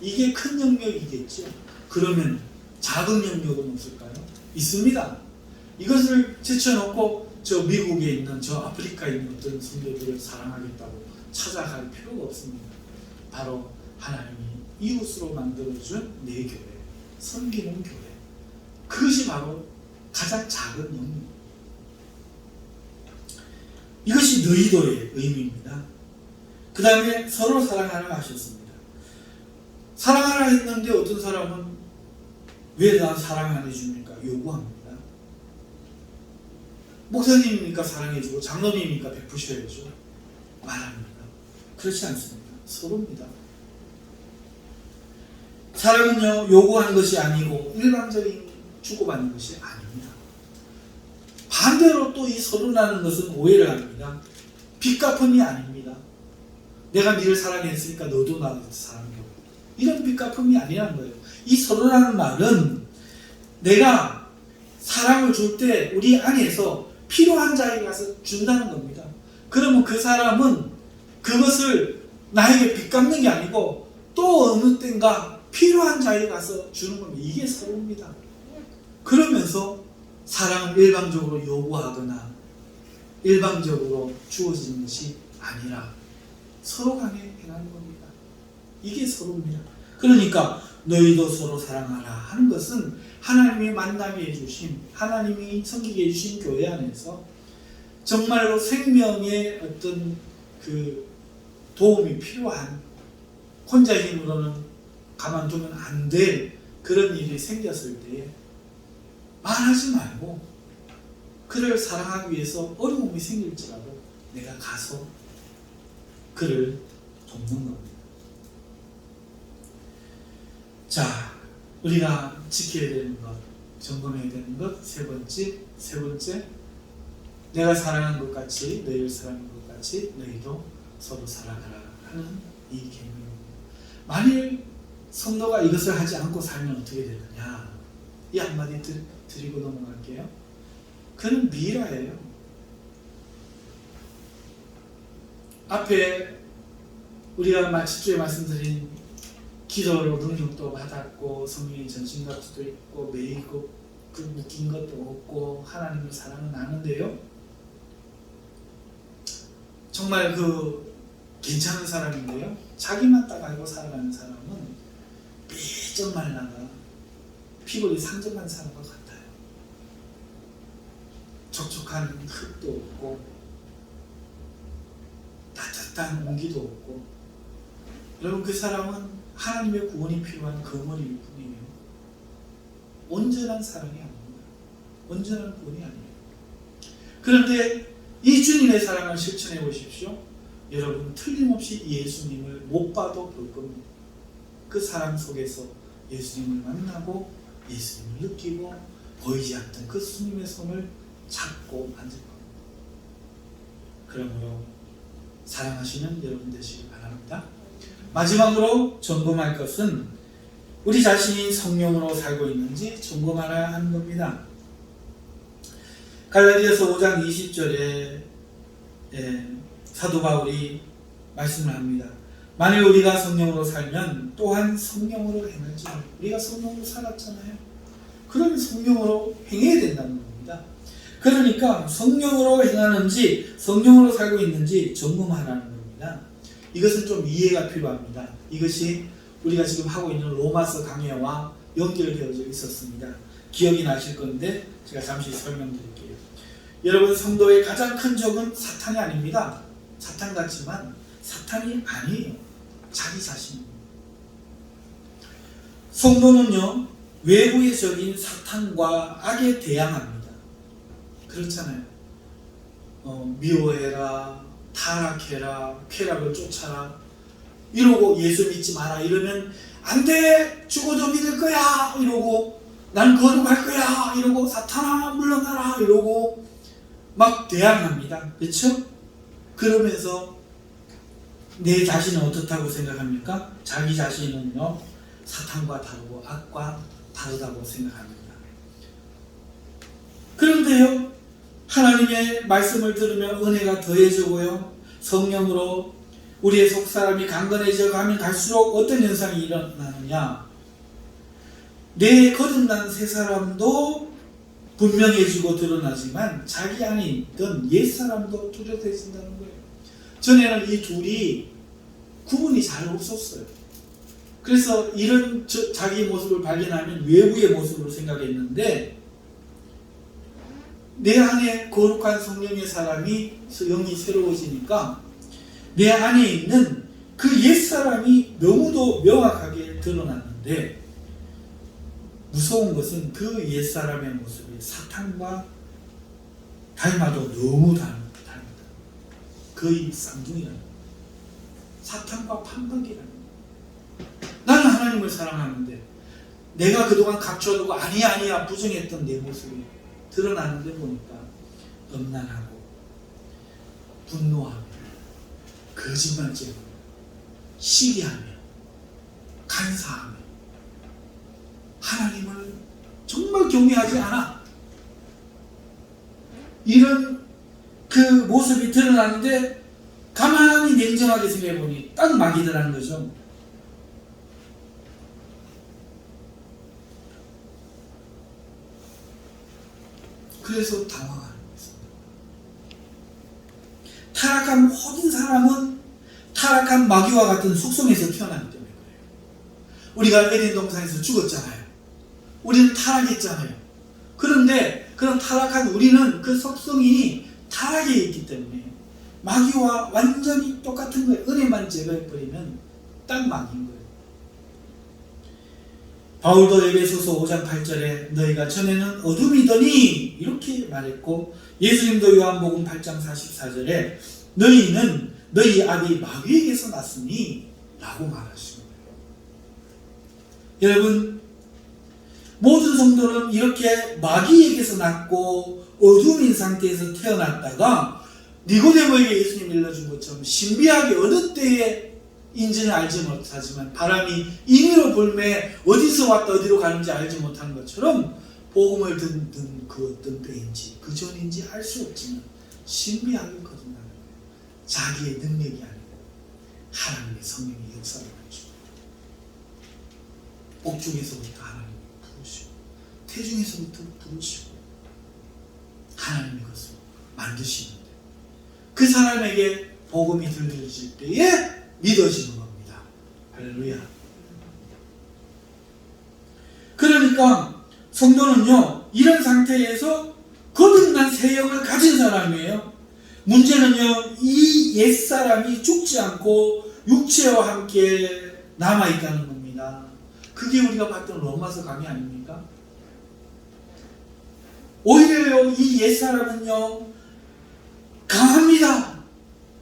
이게 큰 영역이겠죠. 그러면 작은 영역은 없을까요? 있습니다. 이것을 제쳐놓고 저 미국에 있는, 저 아프리카에 있는 어떤 성도들을 사랑하겠다고 찾아갈 필요가 없습니다. 바로 하나님이 이웃으로 만들어준 내 교회, 섬기는 교회, 그것이 바로 가장 작은 영역. 이것이 너희도의 의미입니다. 그 다음에 서로 사랑하라 하셨습니다. 사랑하라 했는데 어떤 사람은 왜 나 사랑 안 해줍니까? 요구합니다. 목사님이니까 사랑해주고 장로님이니까 베푸셔야죠. 말합니다. 그렇지 않습니다. 서로입니다. 사랑은요, 요구하는 것이 아니고 일방적인 주고받는 것이 아닙니다. 반대로 또 이 서로라는 것은 오해를 합니다. 빚갚음이 아닙니다. 내가 너를 사랑했으니까 너도 나를 사랑해. 이런 빚갚음이 아니라는 거예요. 이 서로라는 말은 내가 사랑을 줄 때 우리 안에서 필요한 자에게 가서 준다는 겁니다. 그러면 그 사람은 그것을 나에게 빚갚는 게 아니고 또 어느 때인가 필요한 자에게 가서 주는 겁니다. 이게 서로입니다. 그러면서 사랑을 일방적으로 요구하거나 일방적으로 주어지는 것이 아니라 서로 간에 행하는 겁니다. 이게 서로입니다. 그러니까 너희도 서로 사랑하라 하는 것은 하나님이 만나게 해주신, 하나님이 섬기게 해주신 교회 안에서 정말로 생명의 어떤 그 도움이 필요한, 혼자 힘으로는 가만두면 안 될 그런 일이 생겼을 때 말하지 말고 그를 사랑하기 위해서 어려움이 생길지라도 내가 가서 그를 돕는 겁니다. 자, 우리가 지켜야 되는 것, 점검해야 되는 것, 세 번째, 내가 사랑한 것 같이, 너희를 사랑한 것 같이 너희도 서로 사랑하라 하는 이 계명입니다. 만일 성도가 이것을 하지 않고 살면 어떻게 되느냐? 이 한마디 드리고 넘어갈게요. 그는 미라예요. 앞에 우리가 17주에 말씀드린 기도로 능력도 받았고 성령의 전신갑주도 있고 매일 그 묶인 것도 없고 하나님의 사랑은 아는데요, 정말 그 괜찮은 사람인데요, 자기만 딱 알고 살아가는 사람은 삐쩍 말라가 피골이 상접한 사람과 같아요. 촉촉한 흙도 없고 따뜻한 온기도 없고, 여러분 그 사람은 하나님의 구원이 필요한 거머리일 뿐이에요. 온전한 사랑이 아닙니다. 온전한 구원이 아니에요. 그런데 이 주님의 사랑을 실천해 보십시오. 여러분 틀림없이 예수님을 못 봐도 볼 겁니다. 그 사랑 속에서 예수님을 만나고 예수님을 느끼고 보이지 않던 그 주님의 손을 잡고 만질 겁니다. 그러므로 사랑하시는 여러분 되시길 바랍니다. 마지막으로 점검할 것은 우리 자신이 성령으로 살고 있는지 점검하라 하는 겁니다. 갈라디아서 5장 20절에 사도 바울이 말씀을 합니다. 만일 우리가 성령으로 살면 또한 성령으로 행하지. 우리가 성령으로 살았잖아요. 그러면 성령으로 행해야 된다는 겁니다. 그러니까 성령으로 행하는지 성령으로 살고 있는지 점검하라는 겁니다. 이것은 좀 이해가 필요합니다. 이것이 우리가 지금 하고 있는 로마서 강해와 연결되어져 있었습니다. 기억이 나실 건데 제가 잠시 설명드릴게요. 여러분, 성도의 가장 큰 적은 사탄이 아닙니다. 사탄 같지만 사탄이 아니에요. 자기 자신입니다. 성도는요, 외부의 적인 사탄과 악에 대항합니다. 그렇잖아요. 미워해라, 타락해라, 쾌락을 쫓아라 이러고 예수 믿지 마라 이러면 안 돼! 죽어도 믿을 거야! 이러고 난 거룩할 거야! 이러고 사탄아 물러나라! 이러고 막 대항합니다. 그렇죠? 그러면서 내 자신은 어떻다고 생각합니까? 자기 자신은요, 사탄과 다르고 악과 다르다고 생각합니다. 그런데요, 하나님의 말씀을 들으면 은혜가 더해지고요, 성령으로 우리의 속사람이 강건해져 가면 갈수록 어떤 현상이 일어나느냐, 내 거듭난 새 사람도 분명해지고 드러나지만 자기 안에 있던 옛사람도 뚜렷해진다는 거예요. 전에는 이 둘이 구분이 잘 없었어요. 그래서 이런 자기 모습을 발견하면 외부의 모습으로 생각했는데, 내 안에 거룩한 성령의 사람이 영이 새로워지니까 내 안에 있는 그 옛사람이 너무도 명확하게 드러났는데, 무서운 것은 그 옛사람의 모습이 사탄과 닮아도 너무 다릅니다. 거의 쌍둥이라는, 사탄과 판박이라는. 나는 하나님을 사랑하는데 내가 그동안 감춰두고 아니야 부정했던 내 모습이 드러나는데 보니까 음란하고 분노하며 거짓말죄로 시기하며 간사하며 하나님을 정말 경외하지 않아. 이런 그 모습이 드러나는데 가만히 냉정하게 생각해보니 딱 마귀더라는 거죠. 그래서 당황하는 것입니다. 타락한 모든 사람은 타락한 마귀와 같은 속성에서 태어나기 때문에 그래요. 우리가 에덴 동산에서 죽었잖아요. 우리는 타락했잖아요. 그런데 그런 타락한 우리는 그 속성이 타락에 있기 때문에 마귀와 완전히 똑같은 거예요. 은혜만 제거해버리면 딱 마귀인 거예요. 바울도 에베소서 5장 8절에 너희가 전에는 어둠이더니 이렇게 말했고, 예수님도 요한복음 8장 44절에 너희는 너희 아비 마귀에게서 났으니 라고 말하신 거예요. 여러분, 모든 성도는 이렇게 마귀에게서 났고 어둠인 상태에서 태어났다가 니고데모에게 예수님이 일러준 것처럼 신비하게 어느 때에 인지는 알지 못하지만 바람이 임의로 불매 어디서 왔다 어디로 가는지 알지 못하는 것처럼 복음을 듣는 그 어떤 때인지 그 전인지 알 수 없지만 신비하게 거듭나는 거예요. 자기의 능력이 아니고 하나님의 성령의 역사를 해주고, 옥중에서부터 하나님이 부르시고 태중에서부터 부르시고 하나님의 것을 만드시는데 그 사람에게 복음이 들려질 때에 믿어지는 겁니다. 할렐루야. 그러니까 성도는요, 이런 상태에서 거듭난 새 영을 가진 사람이에요. 문제는요, 이 옛사람이 죽지 않고 육체와 함께 남아있다는 겁니다. 그게 우리가 봤던 로마서 강의 아닙니까? 오히려 이 옛사람은요 강합니다.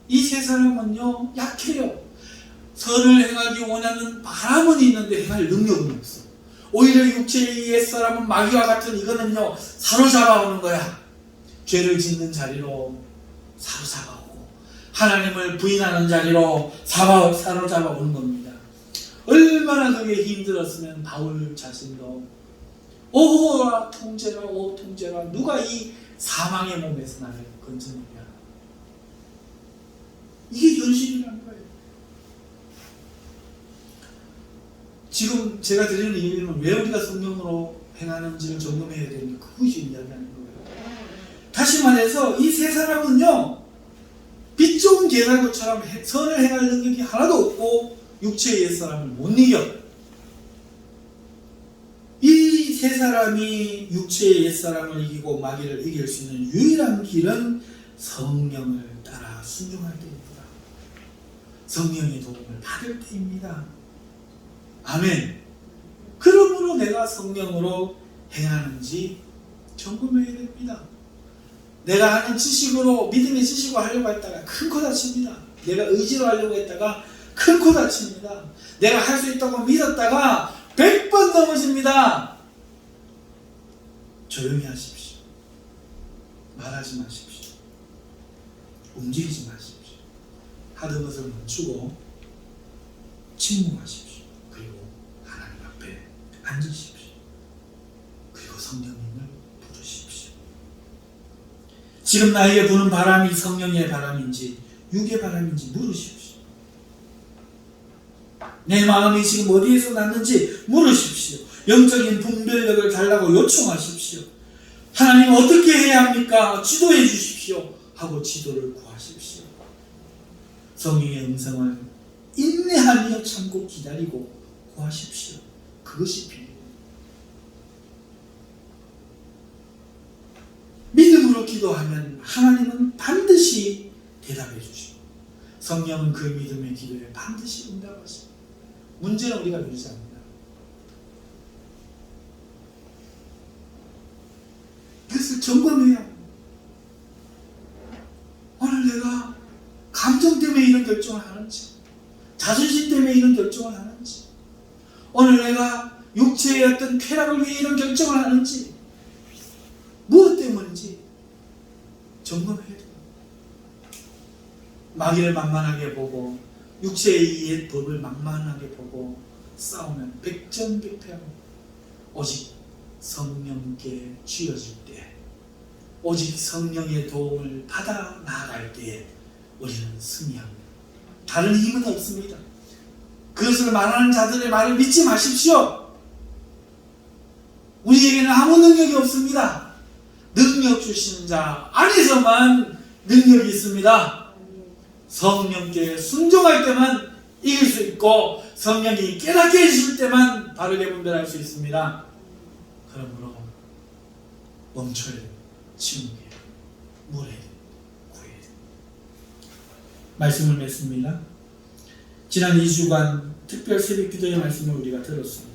이 새 사람은요 약해요. 선을 행하기 원하는 바람은 있는데 행할 능력은 없어. 오히려 육체의 옛사람은 마귀와 같은 이거는요 사로잡아오는 거야. 죄를 짓는 자리로 사로잡아오고 하나님을 부인하는 자리로 사로잡아오는 겁니다. 얼마나 그게 힘들었으면 바울 자신도 오라 통제라 오 통제라, 누가 이 사망의 몸에서 나를 건져내랴. 이게 현실이라는 거예요. 지금 제가 드리는 이유는 왜 우리가 성령으로 행하는지를 점검해야 되는 그것이 이야기하는 거예요. 다시 말해서 이 세 사람은요, 빛 좋은 개나리처럼 선을 행할 능력이 하나도 없고 육체의 옛사람을 못 이겨. 이 세 사람이 육체의 옛사람을 이기고 마귀를 이길 수 있는 유일한 길은 성령을 따라 순종할 때입니다. 성령의 도움을 받을 때입니다. 아멘. 그러므로 내가 성령으로 행하는지 점검해야 됩니다. 내가 아는 지식으로, 믿음의 지식으로 하려고 했다가 큰 코 다칩니다. 내가 의지로 하려고 했다가 큰 코 다칩니다. 내가 할 수 있다고 믿었다가 100번 넘어집니다. 조용히 하십시오. 말하지 마십시오. 움직이지 마십시오. 하던 것을 멈추고 침묵하십시오. 그리고 하나님 앞에 앉으십시오. 그리고 성령님을 부르십시오. 지금 나에게 부는 바람이 성령의 바람인지 육의 바람인지 물으십시오. 내 마음이 지금 어디에서 났는지 물으십시오. 영적인 분별력을 달라고 요청하십시오. 하나님 어떻게 해야 합니까? 지도해 주십시오 하고 지도를 구하십시오. 성령의 음성을 인내하며 참고 기다리고 구하십시오. 그것이 필요해요. 믿음으로 기도하면 하나님은 반드시 대답해 주시고 성령은 그 믿음의 기도에 반드시 응답하십니다. 문제는 우리가 그러지 않는다. 그것을 점검해야 합니다. 오늘 내가 감정 때문에 이런 결정을 하는지, 자존심 때문에 이런 결정을 하는지, 오늘 내가 육체의 어떤 쾌락을 위해 이런 결정을 하는지, 무엇 때문인지 점검해야 돼요. 마귀를 만만하게 보고 육체의 옛 법을 만만하게 보고 싸우면 백전백패하고, 오직 성령께 쥐어질 때, 오직 성령의 도움을 받아 나아갈 때에 우리는 승리합니다. 다른 힘은 없습니다. 그것을 말하는 자들의 말을 믿지 마십시오. 우리에게는 아무 능력이 없습니다. 능력 주시는 자 안에서만 능력이 있습니다. 성령께 순종할 때만 이길 수 있고 성령이 깨닫게 해주실 때만 바르게 분별할 수 있습니다. 그러므로 멈춰야 돼요. 침묵해야 돼요. 물어야 돼요. 구해야 돼요. 말씀을 맺습니다. 지난 2주간 특별 새벽 기도의 말씀을 우리가 들었습니다.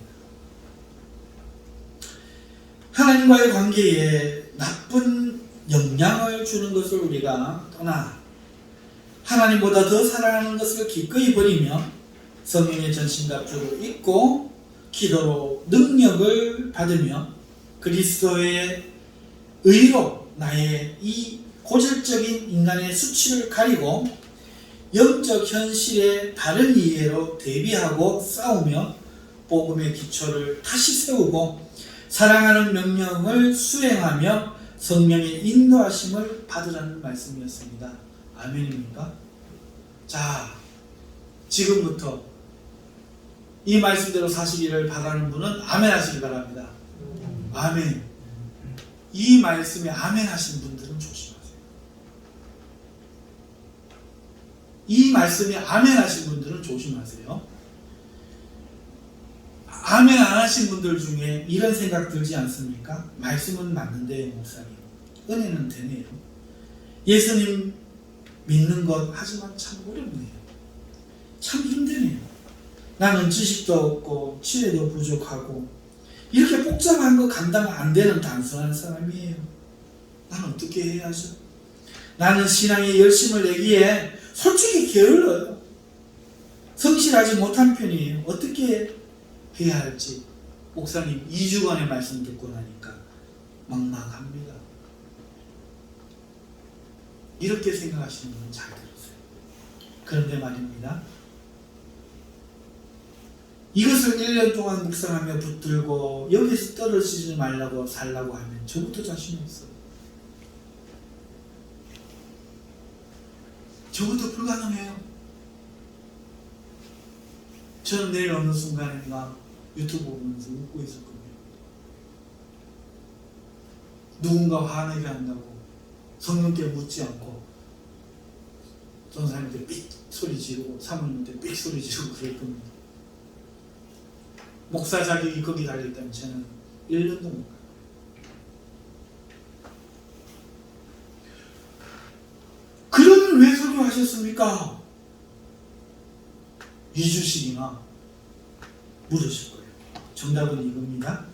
하나님과의 관계에 나쁜 영향을 주는 것을 우리가 떠나 하나님보다 더 사랑하는 것을 기꺼이 버리며 성령의 전신갑주를 입고 기도로 능력을 받으며 그리스도의 의로 나의 이 고질적인 인간의 수치를 가리고 영적 현실의 다른 이해로 대비하고 싸우며 복음의 기초를 다시 세우고 사랑하는 명령을 수행하며 성령의 인도하심을 받으라는 말씀이었습니다. 아멘입니까? 자, 지금부터 이 말씀대로 사시기를 바라는 분은 아멘 하시기 바랍니다. 아멘. 이 말씀에 아멘 하신 분들은 조심하세요. 이 말씀에 아멘 하신 분들은 조심하세요. 아멘 안 하신 분들 중에 이런 생각 들지 않습니까? 말씀은 맞는데요, 목사님. 은혜는 되네요. 예수님 믿는 것 하지만 참 어렵네요. 참 힘드네요. 나는 지식도 없고 지혜도 부족하고 이렇게 복잡한 거 감당 안 되는 단순한 사람이에요. 나는 어떻게 해야죠? 나는 신앙에 열심을 내기에 솔직히 게을러요. 성실하지 못한 편이에요. 어떻게 해야 할지 목사님 2주간의 말씀 듣고 나니까 막막합니다. 이렇게 생각하시는 분은 잘 들으세요. 그런데 말입니다. 이것을 1년 동안 묵상하며 붙들고 여기서 떨어지지 말라고 살라고 하면 저부터 자신이 없어요. 저부터 불가능해요. 저는 내일 어느 순간인가 유튜브 보면서 웃고 있었거든요. 누군가 화내게 한다고 성령께 묻지 않고 전사님한테 삑 소리 지르고 사모님한테 삑 소리 지르고 그럴 겁니다. 목사 자격이 거기 달려있다면 저는 1년도 못 가요. 그러면 왜 설교하셨습니까? 2주씩이나 물으실 거예요. 정답은 이겁니다.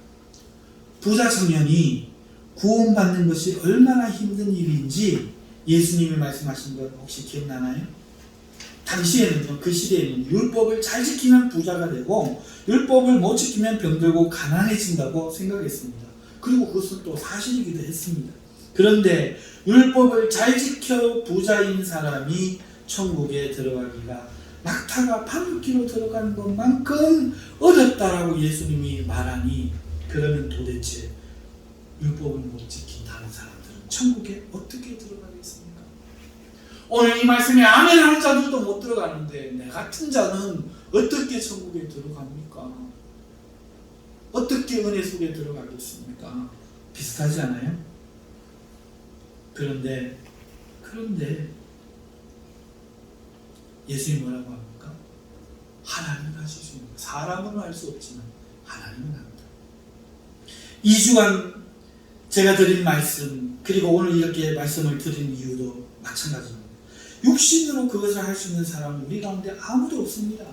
부자 청년이 구원받는 것이 얼마나 힘든 일인지 예수님이 말씀하신 것 혹시 기억나나요? 당시에는요, 그 시대에는 율법을 잘 지키면 부자가 되고 율법을 못 지키면 병들고 가난해진다고 생각했습니다. 그리고 그것은 또 사실이기도 했습니다. 그런데 율법을 잘 지켜 부자인 사람이 천국에 들어가기가 낙타가 바늘귀로 들어가는 것만큼 어렵다라고 예수님이 말하니, 그러면 도대체 율법을 못 지킨 다른 사람들은 천국에 어떻게 들어가겠습니까? 오늘 이 말씀에 아멘 하는 자들도 못 들어가는데 내 같은 자는 어떻게 천국에 들어갑니까? 어떻게 은혜 속에 들어가겠습니까? 비슷하지 않아요? 그런데 예수님이 뭐라고 합니까? 하나님은 하실 수 있는, 사람은 할 수 없지만 하나님은 합니다. 2주간 제가 드린 말씀, 그리고 오늘 이렇게 말씀을 드린 이유도 마찬가지입니다. 육신으로 그것을 할 수 있는 사람은 우리 가운데 아무도 없습니다.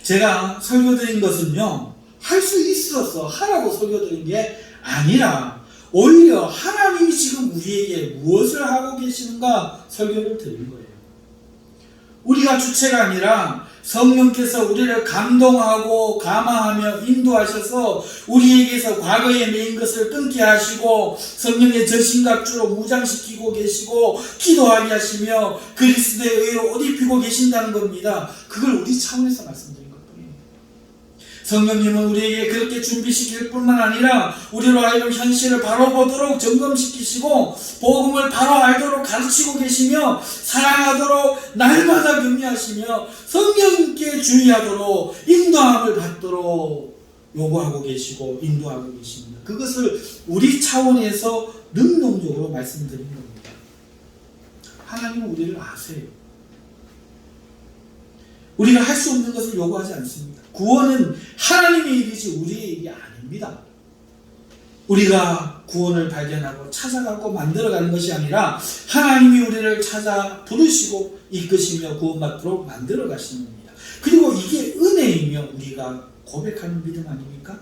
제가 설교드린 것은요, 할 수 있어서 하라고 설교드린 게 아니라 오히려 하나님이 지금 우리에게 무엇을 하고 계시는가 설교를 드린 거예요. 우리가 주체가 아니라 성령께서 우리를 감동하고 감화하며 인도하셔서 우리에게서 과거에 매인 것을 끊게 하시고 성령의 전신갑주로 무장시키고 계시고 기도하게 하시며 그리스도의 의로 옷 입히고 계신다는 겁니다. 그걸 우리 차원에서 말씀드린 것뿐이에요. 성령님은 우리에게 그렇게 준비시킬 뿐만 아니라 우리로 하여금 현실을 바로 보도록 점검시키시고 복음을 바로 알도록 가르치고 계시며 사랑하도록 날마다 격려하시며 성령님께 주의하도록 인도함을 받도록 요구하고 계시고 인도하고 계십니다. 그것을 우리 차원에서 능동적으로 말씀드린 겁니다. 하나님은 우리를 아세요. 우리가 할 수 없는 것을 요구하지 않습니다. 구원은 하나님의 일이지 우리의 일이 아닙니다. 우리가 구원을 발견하고 찾아가고 만들어가는 것이 아니라 하나님이 우리를 찾아 부르시고 이끄시며 구원받도록 만들어 가시는 겁니다. 그리고 이게 은혜이며 우리가 고백하는 믿음 아닙니까?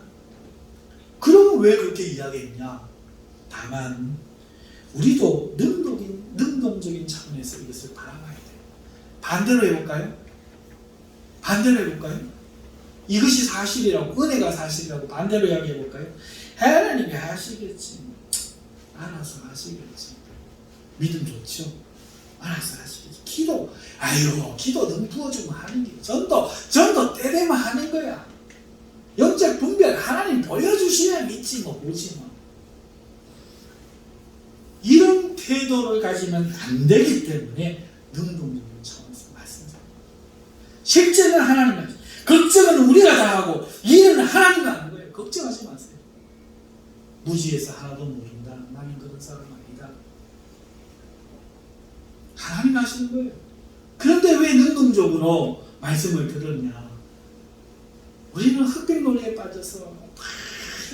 그러면 왜 그렇게 이야기했냐? 다만 우리도 능동적인 차원에서 이것을 바라봐야 돼요. 반대로 해볼까요? 이것이 사실이라고, 은혜가 사실이라고 반대로 이야기해볼까요? 하나님이 하시겠지, 알아서 하시겠지. 믿음 좋죠? 알아서 하시겠지. 기도 너무 부어주면 하는 게, 전도 때 되면 하는 거야. 영적 분별 하나님 보여주시면 믿지 뭐 보지 뭐. 이런 태도를 가지면 안 되기 때문에 능동적인 차원에서 말씀드립니다. 실제는 하나님 하시, 걱정은 우리가 다 하고 일은 하나님이 하는 거예요. 걱정하지 마세요. 무지해서 하나도 모른다, 나는 그런 사람 아니다. 하나님이 하시는 거예요. 그런데 왜 능동적으로 말씀을 들었냐? 우리는 흑백 논리에 빠져서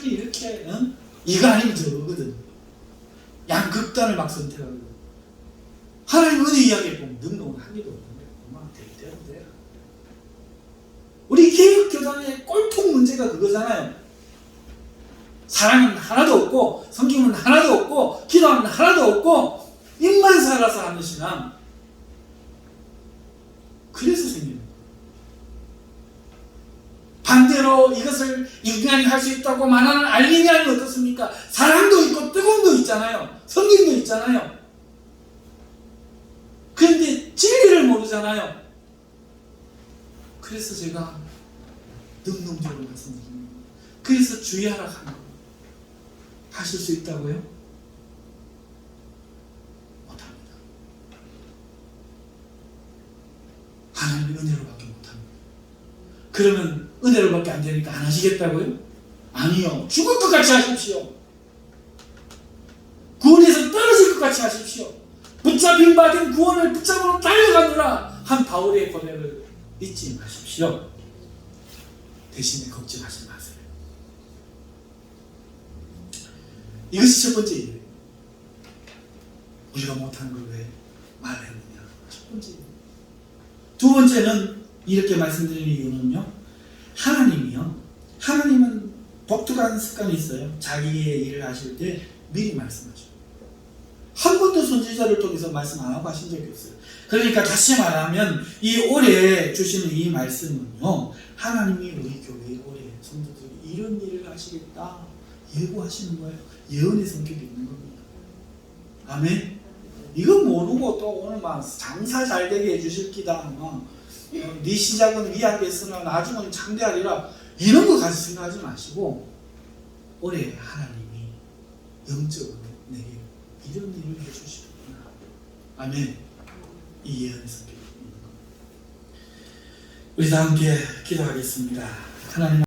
이렇게 이거 아니면 저거거든. 양극단을 막 선택하고, 하나님 은혜 이야기해보면 능동은 한 개도 없는 거예요. 엄마 대대로 돼. 우리 개혁교단의 꼴통 문제가 그거잖아요. 사랑은 하나도 없고 성경은 하나도 없고 기도하는 하나도 없고 입만 살아서 하는 신앙. 그래서 생기는 거예요. 반대로 이것을 인간이 할 수 있다고 말하는 알미니아는 어떻습니까? 사랑도 있고 뜨거움도 있잖아요. 성경도 있잖아요. 그런데 진리를 모르잖아요. 그래서 제가 능동적으로 말씀드립니다. 그래서 주의하라 하는 거예요. 하실 수 있다고요? 못합니다. 하나님의 은혜로밖에 못합니다. 그러면 은혜로밖에 안 되니까 안 하시겠다고요? 아니요. 죽을 것 같이 하십시오. 구원에서 떨어질 것 같이 하십시오. 붙잡힌 받은 구원을 붙잡으러 달려가느라 한 바울의 고백을 잊지 마십시오. 대신에 걱정하지 마세요. 이것이 첫 번째예요. 우리가 못한 걸 왜 말했느냐. 첫 번째예요. 두 번째는 이렇게 말씀드리는 이유는요. 하나님은 독특한 습관이 있어요. 자기의 일을 하실 때 미리 말씀하셔요. 한 번도 선지자를 통해서 말씀 안 하고 하신 적이 없어요. 그러니까 다시 말하면 이 올해 주시는 이 말씀은요. 하나님이 우리 교회에 올해 성도들이 이런 일을 하시겠다 예고하시는 거예요. 예언의 성격이 있는 겁니다. 아멘. 이거 모르고 또 오늘 막 장사 잘 되게 해주실 기다. 네 시작은 미약했으나 나중은 창대하리라. 이런 거 가지고 생각하지 마시고 올해 하나님이 영적으로 내게 이런 일을 해주시구나. 아멘. 이 예언의 성격이 있는 겁니다. 우리 다 함께 기도하겠습니다. 하나님